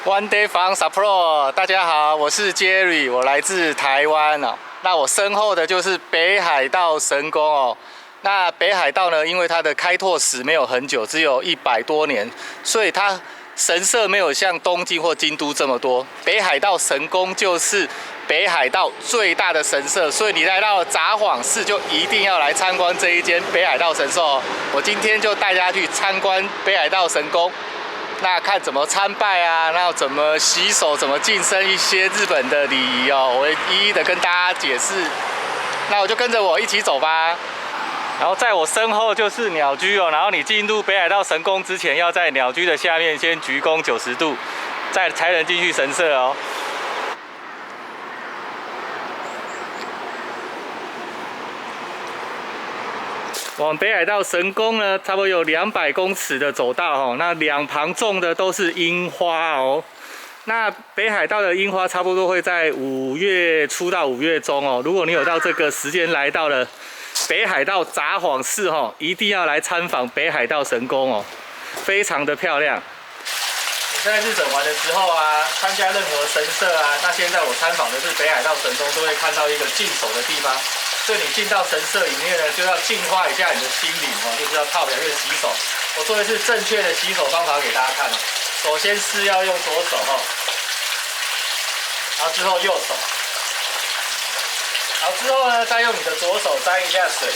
One Day from Sapporo， 大家好，我是 Jerry， 我来自台湾哦。那我身后的就是北海道神宫哦。那北海道呢，因为它的开拓史没有很久，只有100多年，所以它神社没有像东京或京都这么多。北海道神宫就是北海道最大的神社，所以你来到札幌市就一定要来参观这一间北海道神社哦。我今天就带大家去参观北海道神宫。那看怎么参拜啊，然后怎么洗手，怎么晋升一些日本的礼仪哦，我会一一的跟大家解释。那我就跟着我一起走吧。然后在我身后就是鸟居哦，然后你进入北海道神宫之前，要在鸟居的下面先鞠躬90度，才能进去神社哦。往北海道神宫呢，差不多有200公尺的走道哦。那两旁种的都是樱花哦。那北海道的樱花差不多会在5月初到5月中哦。如果你有到这个时间来到了北海道札幌市哦，一定要来参访北海道神宫哦，非常的漂亮。你在日本玩的时候啊，参加任何神社啊，那现在我参访的是北海道神宫，都会看到一个净手的地方。所以你进到神社里面呢，就要净化一下你的心灵哦，就是要靠表面洗手。我做的是正确的洗手方法给大家看哦。首先是要用左手哦，然后之后右手，然后之后呢，再用你的左手沾一下水，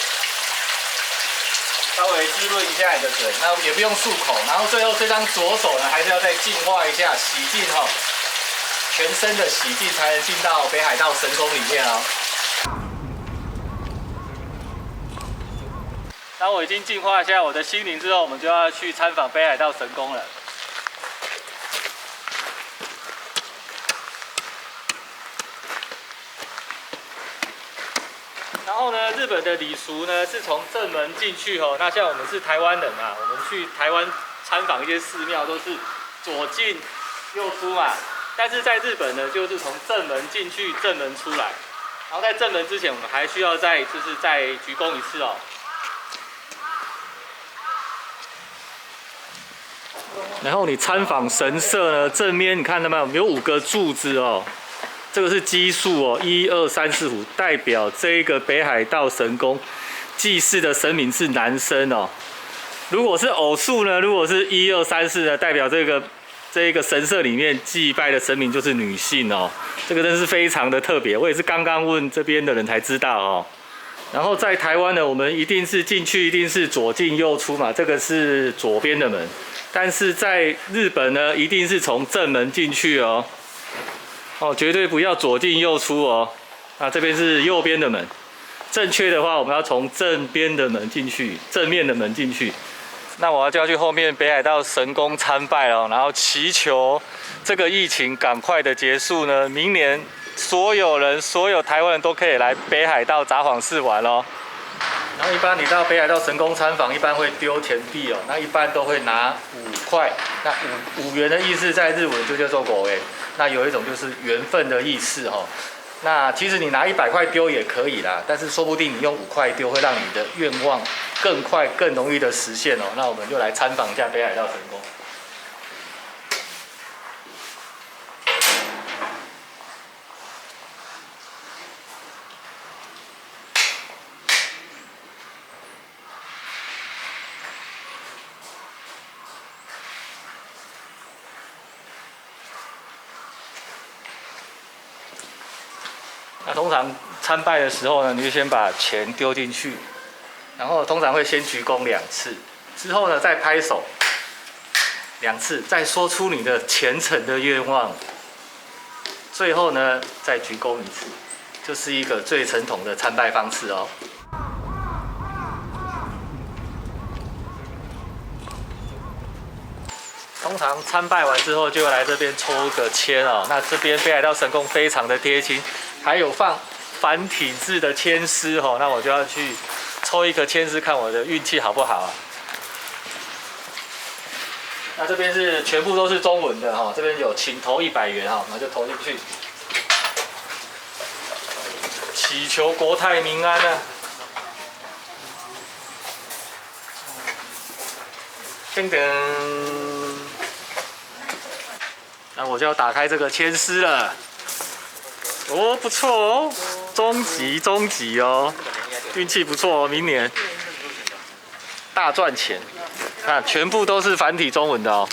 稍微滋润一下你的嘴，那也不用漱口。然后最后这张左手呢，还是要再净化一下，洗净哦，全身的洗净才能进到北海道神宫里面哦。当我已经净化一下我的心灵之后，我们就要去参访北海道神宫了。然后呢，日本的礼俗呢是从正门进去哦。那像我们是台湾人嘛，我们去台湾参访一些寺庙都是左进右出嘛。但是在日本呢，就是从正门进去，正门出来。然后在正门之前，我们还需要再鞠躬一次哦。然后你参访神社呢，正面你看到没有？有5个柱子哦，这个是基数哦，1、2、3、4、5，代表这个北海道神宫祭祀的神明是男生哦。如果是偶数呢，如果是1、2、3、4呢，代表这个神社里面祭拜的神明就是女性哦。这个真是非常的特别，我也是刚刚问这边的人才知道哦。然后在台湾呢，我们一定是进去一定是左进右出嘛，这个是左边的门。但是在日本呢，一定是从正门进去哦，绝对不要左进右出哦。啊，这边是右边的门，正确的话我们要从正边的门进去，正面的门进去。那我就要去后面北海道神宫参拜了，然后祈求这个疫情赶快的结束呢，明年所有台湾人都可以来北海道札幌市玩哦。然后一般你到北海道神宫参访，一般会丢钱币哦，那一般都会拿5块，那5元的意思在日文就叫做狗诶，那有一种就是缘分的意思哦。那其实你拿100块丢也可以啦，但是说不定你用5块丢，会让你的愿望更快、更容易的实现哦。那我们就来参访一下北海道神宫。那通常参拜的时候呢，你就先把钱丢进去，然后通常会先鞠躬2次，之后呢再拍手2次，再说出你的虔诚的愿望，最后呢再鞠躬1次，就是一个最传统的参拜方式哦。通常参拜完之后，就来这边抽个签哦。那这边北海道神宫非常的贴心，还有放繁体字的签诗哦。那我就要去抽一个签诗，看我的运气好不好啊。那这边是全部都是中文的哈，这边有请投100元哈，那就投进去，祈求国泰民安啊。噔噔。那我就要打开这个签诗了。哦，不错哦，中级哦，运气不错哦，明年大赚钱。看，全部都是繁体中文的哦。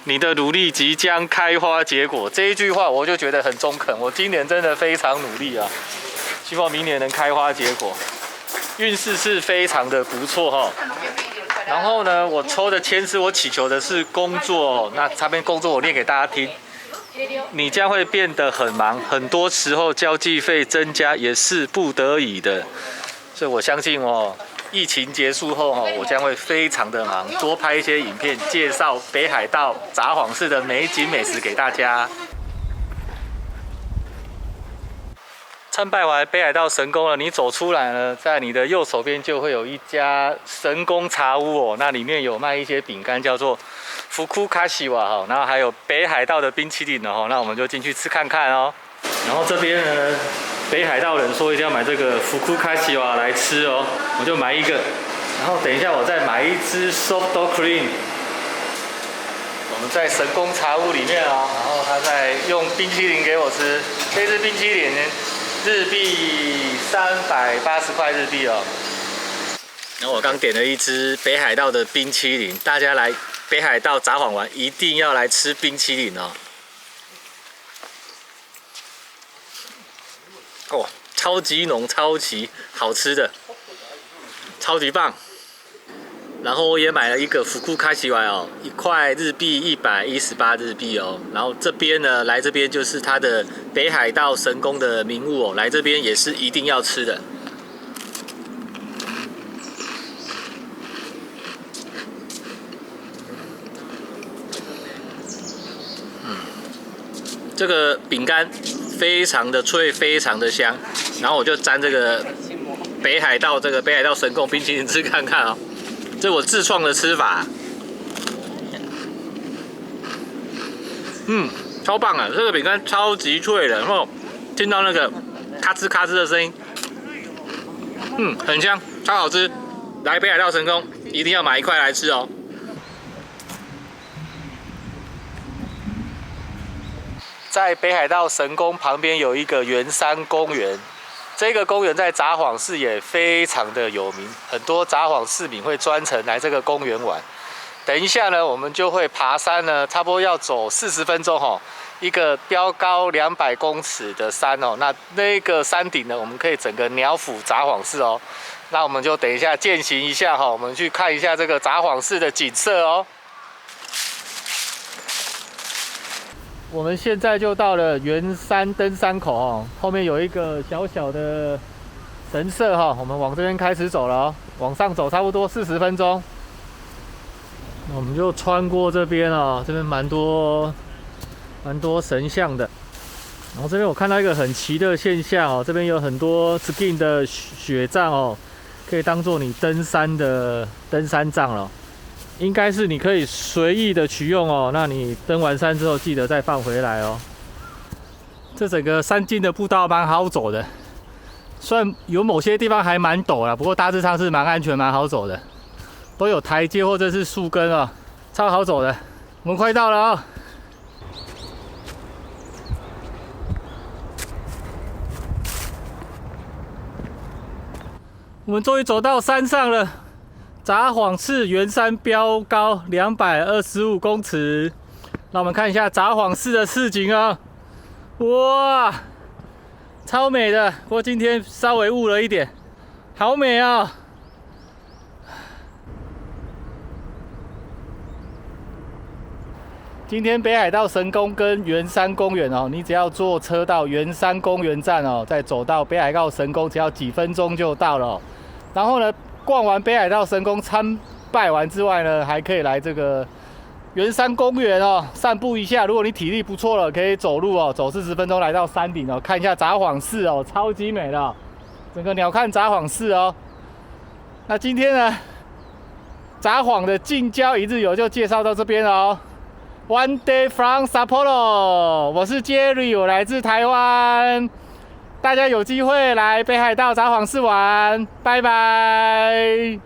你的努力即将开花结果，这一句话我就觉得很中肯。我今年真的非常努力啊，希望明年能开花结果，运势是非常的不错哈。然后呢，我抽的签诗，我祈求的是工作哦。那这边工作我念给大家听。你将会变得很忙，很多时候交际费增加也是不得已的，所以我相信哦，疫情结束后哦，我将会非常的忙，多拍一些影片，介绍北海道札幌市的美景美食给大家。参拜完北海道神宫了，你走出来呢，在你的右手边就会有一家神宫茶屋哦，那里面有卖一些饼干，叫做福库卡西瓦哈，然后还有北海道的冰淇淋哦，那我们就进去吃看看哦。然后这边呢，北海道人说一定要买这个福库卡西瓦来吃哦，我就买一个，然后等一下我再买一支 soft cream。我们在神宫茶屋里面哦，然后他在用冰淇淋给我吃，这支冰淇淋呢，日币380块日币哦。然后我刚点了一支北海道的冰淇淋，大家来北海道札幌玩一定要来吃冰淇淋哦。哦，超级浓、超级好吃的，超级棒。然后我也买了一个福库卡西瓦哦，1块日币118日币哦。然后这边呢，来这边就是它的北海道神宫的名物哦，来这边也是一定要吃的。这个饼干非常的脆，非常的香。然后我就沾这个北海道神宫冰淇淋吃看看哦。这是我自创的吃法，超棒啊！这个饼干超级脆的，然后听到那个咔吱咔吱的声音，很香，超好吃。来北海道神宫一定要买1块来吃哦。在北海道神宫旁边有一个圆山公园。这个公园在札幌市也非常的有名，很多札幌市民会专程来这个公园玩。等一下呢，我们就会爬山呢，差不多要走40分钟哦，一个标高200公尺的山哦。那个山顶呢，我们可以整个鸟瞰札幌市哦。那我们就等一下健行一下哈，我们去看一下这个札幌市的景色哦。我们现在就到了圆山登山口哦，后面有一个小小的神社哈，我们往这边开始走了哦，往上走差不多40分钟。我们就穿过这边哦，这边蛮多神像的。然后这边我看到一个很奇的现象哦，这边有很多 skin 的雪杖哦，可以当做你登山的登山杖了。应该是你可以随意的取用哦，那你登完山之后记得再放回来哦。这整个山径的步道蛮好走的，虽然有某些地方还蛮陡啦，不过大致上是蛮安全、蛮好走的，都有台阶或者是树根哦，超好走的。我们快到了哦。我们终于走到山上了。札幌市圆山标高225公尺，那我们看一下札幌市的市景啊、哇，超美的。不过今天稍微雾了一点，好美啊！今天北海道神宫跟圆山公园哦，你只要坐车到圆山公园站哦，再走到北海道神宫，只要几分钟就到了、哦。然后呢？逛完北海道神宫参拜完之外呢，还可以来这个圆山公园哦，散步一下。如果你体力不错了，可以走路哦，走40分钟来到山顶哦，看一下札幌市哦，超级美的、哦，整个鸟瞰札幌市哦。那今天呢，札幌的近郊一日游就介绍到这边了哦。One day from Sapporo， 我是 Jerry， 我来自台湾。大家有机会来北海道札幌市玩，拜拜。